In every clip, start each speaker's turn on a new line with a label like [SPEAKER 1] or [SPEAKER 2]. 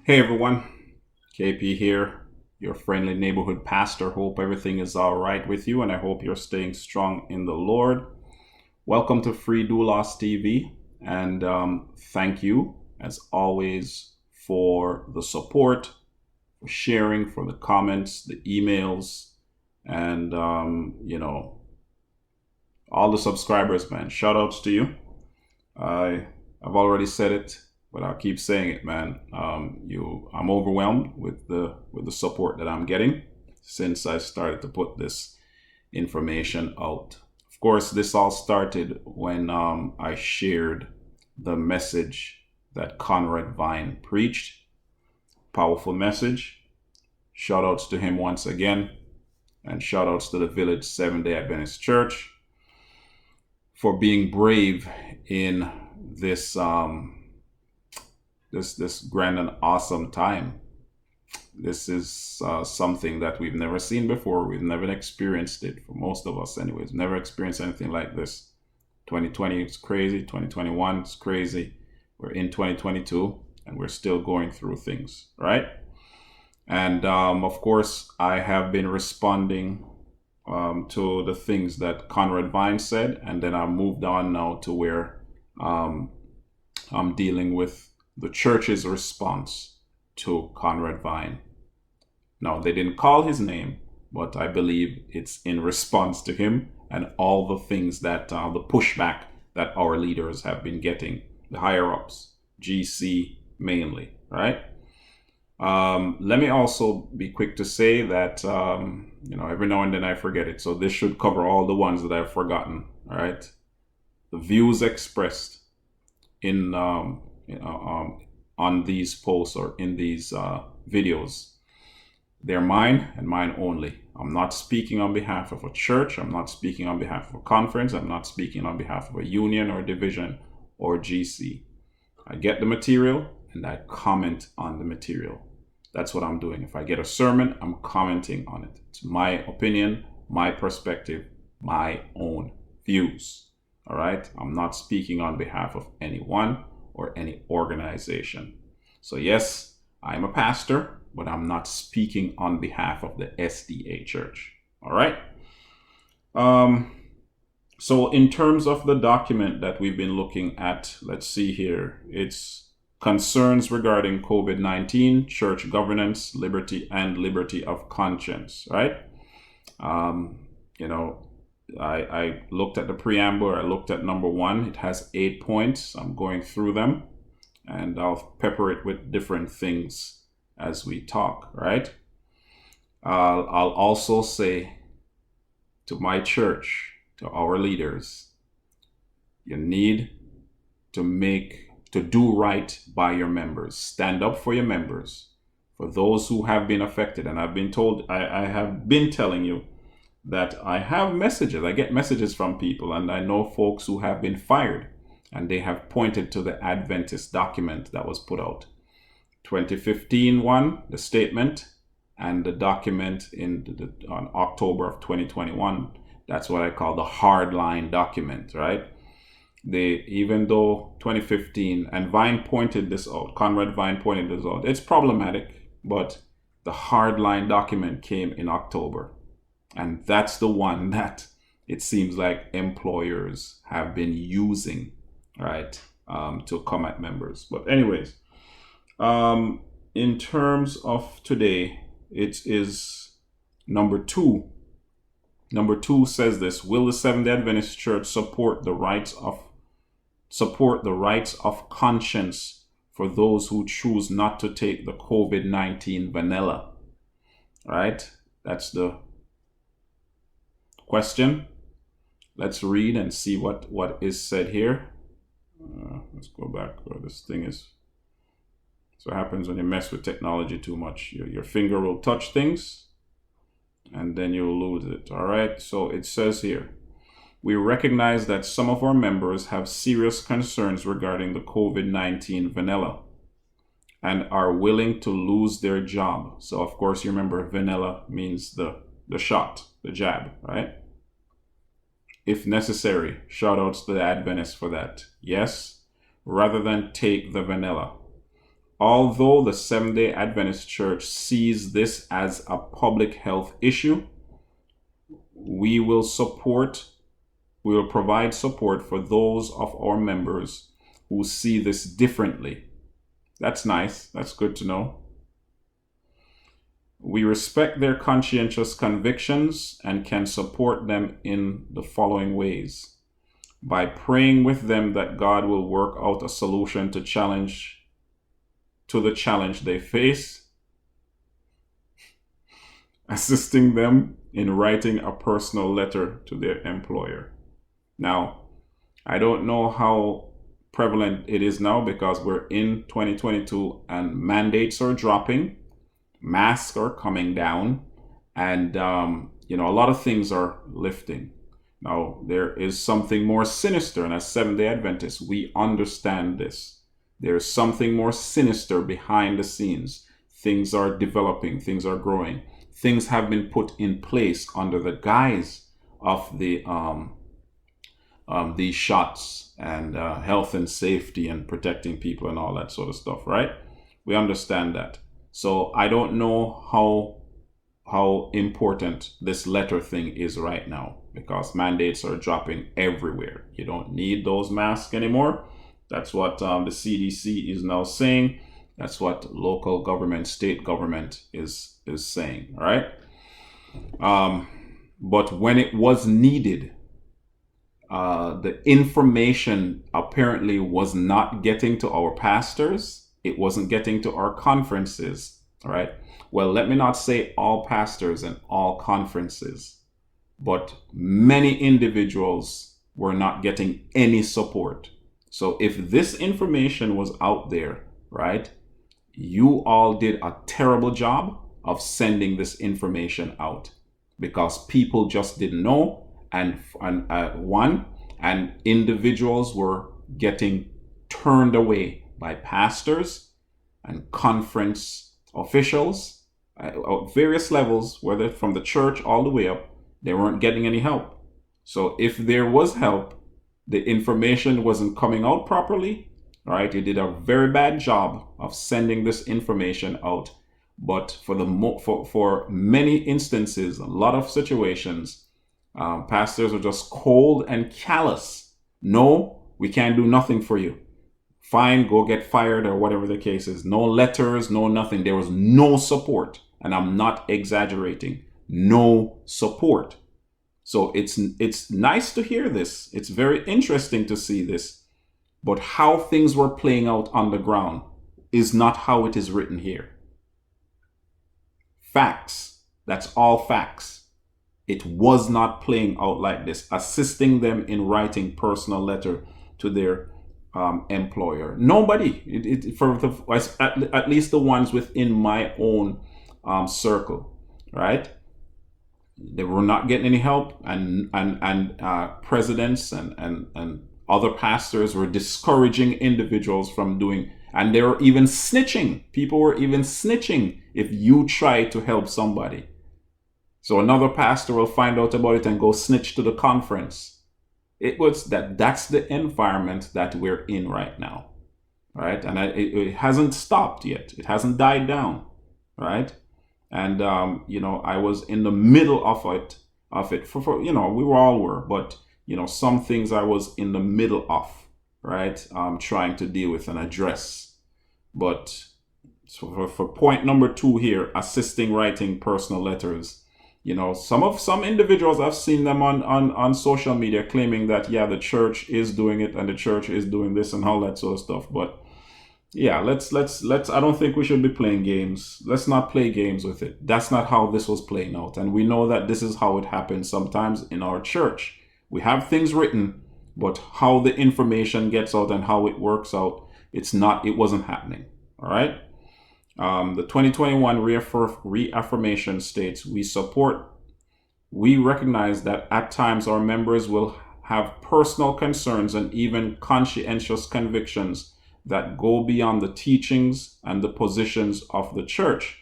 [SPEAKER 1] Hey everyone, KP here, your friendly neighborhood pastor. Hope everything is all right with you, and I hope you're staying strong in the Lord. Welcome to Free Doulos TV, and thank you, as always, for the support, for sharing, for the comments, the emails, and all the subscribers, man. Shout outs to you. I've already said it, but I'll keep saying it, man. I'm overwhelmed with the support that I'm getting since I started to put this information out. Of course, this all started when I shared the message that Conrad Vine preached. Powerful message. Shout outs to him once again, and shout outs to the Village Seventh-day Adventist Church for being brave in this this grand and awesome time. This is something that we've never seen before. We've never experienced it, for most of us anyways. Never experienced anything like this. 2020 is crazy. 2021 is crazy. We're in 2022 and we're still going through things, right? And of course, I have been responding to the things that Conrad Vine said, and then I moved on now to where I'm dealing with the church's response to Conrad Vine. Now, they didn't call his name, but I believe it's in response to him and all the things that the pushback that our leaders have been getting, the higher ups, GC mainly, right? Let me also be quick to say that, every now and then I forget it. So this should cover all the ones that I've forgotten, all right? The views expressed in on these posts or in these videos, they're mine and mine only. I'm not speaking on behalf of a church. I'm not speaking on behalf of a conference. I'm not speaking on behalf of a union or division or GC. I get the material and I comment on the material. That's what I'm doing. If I get a sermon, I'm commenting on it. It's my opinion, my perspective, my own views. All right? I'm not speaking on behalf of anyone or any organization. So yes, I'm a pastor, but I'm not speaking on behalf of the SDA Church. All right? So in terms of the document that we've been looking at, let's see here. It's concerns regarding COVID-19, church governance, liberty, and liberty of conscience, right? I looked at the preamble. I looked at number 1. It has 8 points. I'm going through them, and I'll pepper it with different things as we talk, right? I'll also say to my church, to our leaders, you need to do right by your members. Stand up for your members, for those who have been affected. And I've been told, I have been telling you that I have messages. I get messages from people, and I know folks who have been fired, and they have pointed to the Adventist document that was put out. 2015 one, the statement, and the document on October of 2021. That's what I call the hardline document, right? Even though 2015, and Vine pointed this out, Conrad Vine pointed this out, it's problematic, but the hardline document came in October. And that's the one that it seems like employers have been using, right, to come at members. But anyways, in terms of today, it is number 2. Number 2 says this: will the Seventh-day Adventist Church support the rights of conscience for those who choose not to take the COVID-19 vanilla? Right? That's the question. Let's read and see what is said here. Let's go back where this thing is. So it happens when you mess with technology too much. Your finger will touch things and then you'll lose it. All right. So it says here, we recognize that some of our members have serious concerns regarding the COVID-19 vanilla and are willing to lose their job. So of course, you remember vanilla means the shot, the jab, right? If necessary, shout outs to the Adventists for that. Yes, rather than take the vanilla. Although the Seventh-day Adventist Church sees this as a public health issue, we will provide support for those of our members who see this differently. That's nice. That's good to know. We respect their conscientious convictions and can support them in the following ways: by praying with them that God will work out a solution to the challenge they face, assisting them in writing a personal letter to their employer. Now, I don't know how prevalent it is now because we're in 2022 and mandates are dropping, masks are coming down, and a lot of things are lifting. Now, there is something more sinister, and as Seventh-day Adventists, we understand this. There's something more sinister behind the scenes. Things are developing, things are growing. Things have been put in place under the guise of these shots and health and safety and protecting people and all that sort of stuff, right? We understand that. So I don't know how important this letter thing is right now, because mandates are dropping everywhere. You don't need those masks anymore. That's what the CDC is now saying. That's what local government, state government is saying, all right? But when it was needed, the information apparently was not getting to our pastors. It wasn't getting to our conferences, all right? Well, let me not say all pastors and all conferences, but many individuals were not getting any support. So if this information was out there, right, you all did a terrible job of sending this information out because people just didn't know, and individuals were getting turned away by pastors and conference officials at various levels, whether from the church all the way up. They weren't getting any help. So if there was help, the information wasn't coming out properly, right? You did a very bad job of sending this information out. But for many instances, a lot of situations, pastors are just cold and callous. No, we can't do nothing for you. Fine, go get fired or whatever the case is. No letters, no nothing. There was no support. And I'm not exaggerating. No support. So it's nice to hear this. It's very interesting to see this. But how things were playing out on the ground is not how it is written here. Facts. That's all facts. It was not playing out like this. Assisting them in writing personal letter to their employer. Nobody. At least the ones within my own circle, right? They were not getting any help, and presidents and other pastors were discouraging individuals from doing, and they were even snitching. People were even snitching if you try to help somebody. So another pastor will find out about it and go snitch to the conference. That's the environment that we're in right now, right? And it hasn't stopped yet. It hasn't died down, right? And I was in the middle of it. For we all were, but some things I was in the middle of, right? Trying to deal with and address. But so for point number 2 here, assisting writing personal letters. Some individuals, I've seen them on social media claiming that the church is doing it and the church is doing this and all that sort of stuff. But yeah, let's I don't think we should be playing games. Let's not play games with it. That's not how this was playing out. And we know that this is how it happens sometimes in our church. We have things written, but how the information gets out and how it works out, it wasn't happening. All right. The 2021 Reaffirmation states, we recognize that at times our members will have personal concerns and even conscientious convictions that go beyond the teachings and the positions of the church.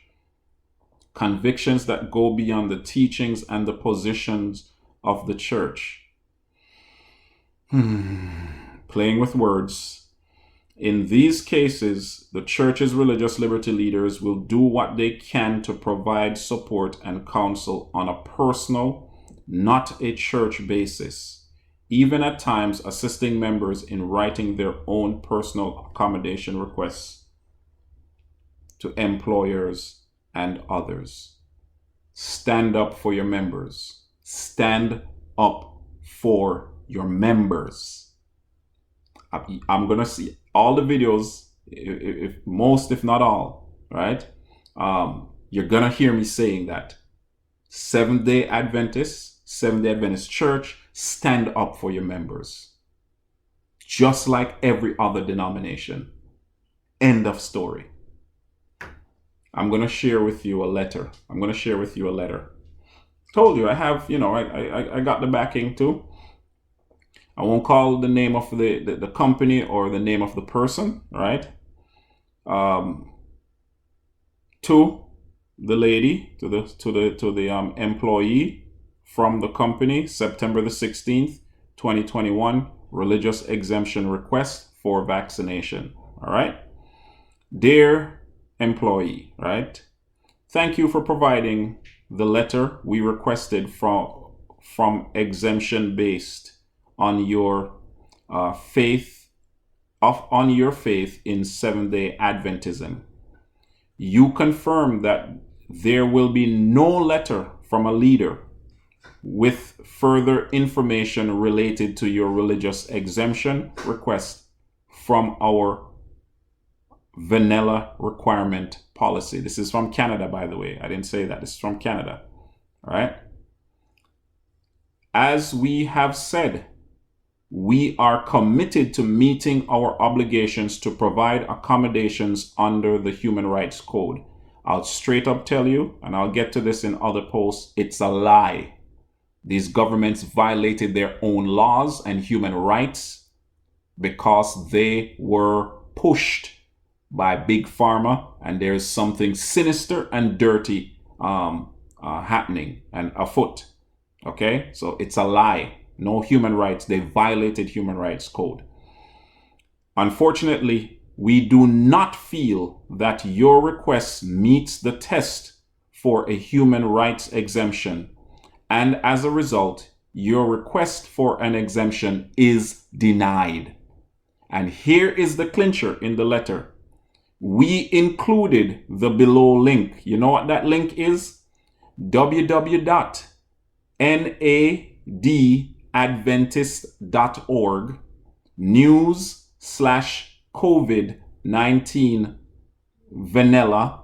[SPEAKER 1] Convictions that go beyond the teachings and the positions of the church. Playing with words. In these cases, the church's religious liberty leaders will do what they can to provide support and counsel on a personal, not a church basis, even at times assisting members in writing their own personal accommodation requests to employers and others. Stand up for your members. Stand up for your members. I'm going to see all the videos, if most, if not all, right? You're going to hear me saying that. Seventh-day Adventists, Seventh-day Adventist Church, stand up for your members. Just like every other denomination. End of story. I'm going to share with you a letter. Told you I have, I got the backing too. I won't call the name of the company or the name of the person, right? To the lady, to the employee from the company, September the 16th, 2021, religious exemption request for vaccination. All right. Dear employee, right? Thank you for providing the letter we requested from exemption based on your faith in Seventh-day Adventism. You confirm that there will be no letter from a leader with further information related to your religious exemption request from our vanilla requirement policy. This is from Canada, by the way. I didn't say that. This is from Canada. All right. As we have said, we are committed to meeting our obligations to provide accommodations under the Human Rights Code. I'll straight up tell you, and I'll get to this in other posts, it's a lie. These governments violated their own laws and human rights because they were pushed by Big Pharma, and there's something sinister and dirty happening and afoot. Okay, so it's a lie. No human rights. They violated human rights code. Unfortunately, we do not feel that your request meets the test for a human rights exemption. And as a result, your request for an exemption is denied. And here is the clincher in the letter. We included the below link. You know what that link is? www.nadadventist.org news/COVID-19 vanilla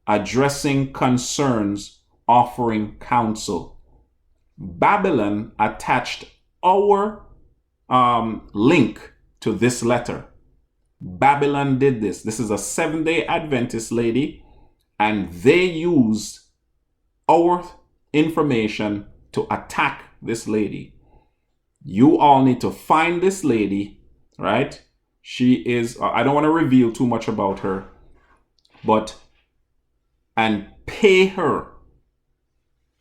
[SPEAKER 1] addressing concerns offering counsel. Babylon attached our link to this letter. Babylon did this. This is a Seventh-day Adventist lady, and they used our information to attack this lady. You all need to find this lady, right? She is, I don't want to reveal too much about her, and pay her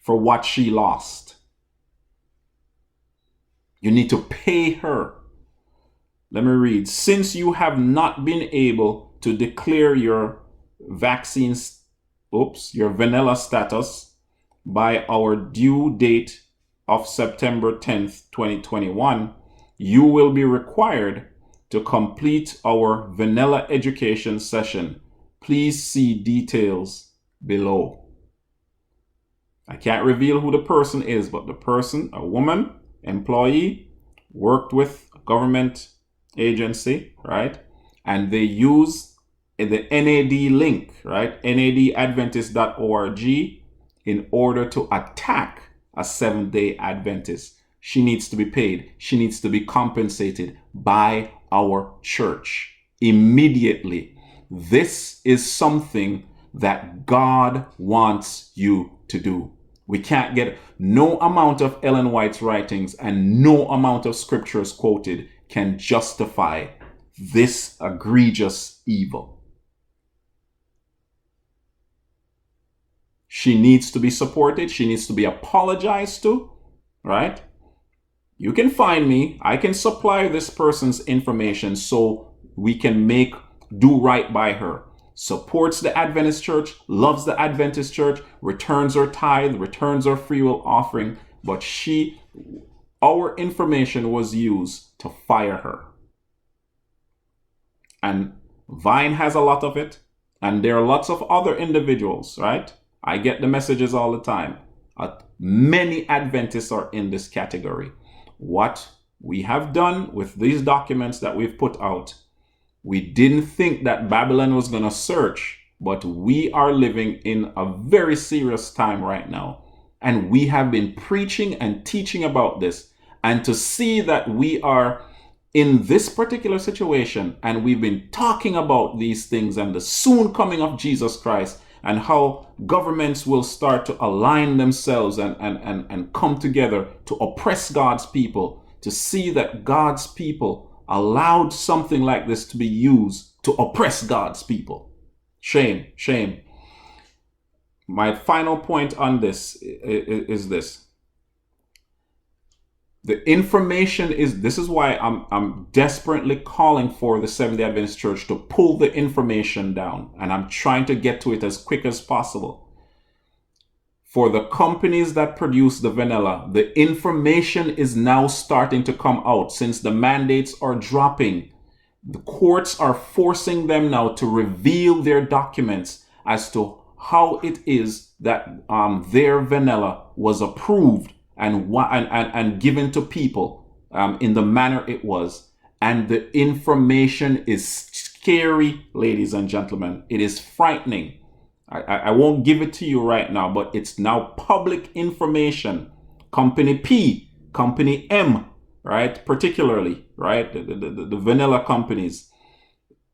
[SPEAKER 1] for what she lost. You need to pay her. Let me read. Since you have not been able to declare your your vanilla status by our due date of September 10th, 2021, you will be required to complete our vanilla education session. Please see details below. I can't reveal who the person is, but the person, a woman, employee, worked with a government agency, right? And they use the NAD link, right? nadadventist.org in order to attack a Seventh-day Adventist. She needs to be paid. She needs to be compensated by our church immediately. This is something that God wants you to do. We can't get no amount of Ellen White's writings and no amount of scriptures quoted can justify this egregious evil. She needs to be supported. She needs to be apologized to, right? You can find me. I can supply this person's information so we can do right by her. Supports the Adventist Church, loves the Adventist Church, returns her tithe, returns her free will offering, but our information was used to fire her. And Vine has a lot of it, and there are lots of other individuals, right? I get the messages all the time. Many Adventists are in this category. What we have done with these documents that we've put out, we didn't think that Babylon was going to search, but we are living in a very serious time right now. And we have been preaching and teaching about this. And to see that we are in this particular situation, and we've been talking about these things and the soon coming of Jesus Christ, and how governments will start to align themselves and come together to oppress God's people, to see that God's people allowed something like this to be used to oppress God's people. Shame, shame. My final point on this is this. The information this is why I'm desperately calling for the Seventh-day Adventist Church to pull the information down, and I'm trying to get to it as quick as possible. For the companies that produce the vanilla, the information is now starting to come out since the mandates are dropping. The courts are forcing them now to reveal their documents as to how it is that their vanilla was approved and given to people in the manner it was. And the information is scary, ladies and gentlemen. It is frightening. I won't give it to you right now, but it's now public information. Company P, Company M, right? Particularly, right? The vanilla companies.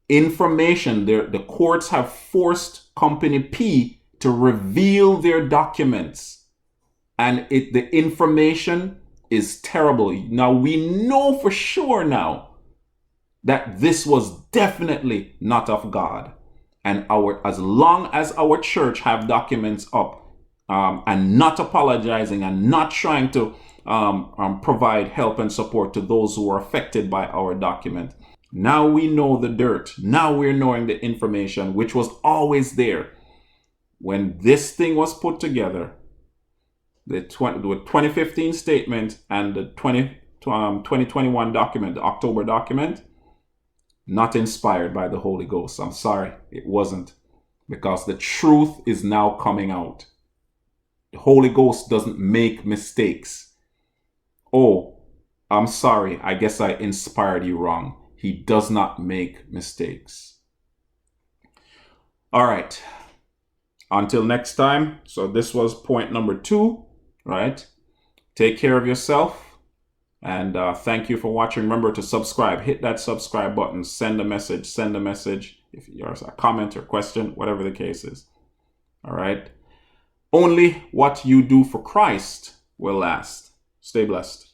[SPEAKER 1] Information, the courts have forced Company P to reveal their documents. And the information is terrible. Now, we know for sure now that this was definitely not of God. And as long as our church have documents up and not apologizing and not trying to provide help and support to those who are affected by our document, now we know the dirt. Now we're knowing the information which was always there. When this thing was put together, the 2015 statement and the 2021 document, the October document, not inspired by the Holy Ghost. I'm sorry, it wasn't. Because the truth is now coming out. The Holy Ghost doesn't make mistakes. Oh, I'm sorry, I guess I inspired you wrong. He does not make mistakes. All right. Until next time. So this was point number 2, right? Take care of yourself. And thank you for watching. Remember to subscribe. Hit that subscribe button. Send a message. Send a message. If there's a comment or question, whatever the case is. All right. Only what you do for Christ will last. Stay blessed.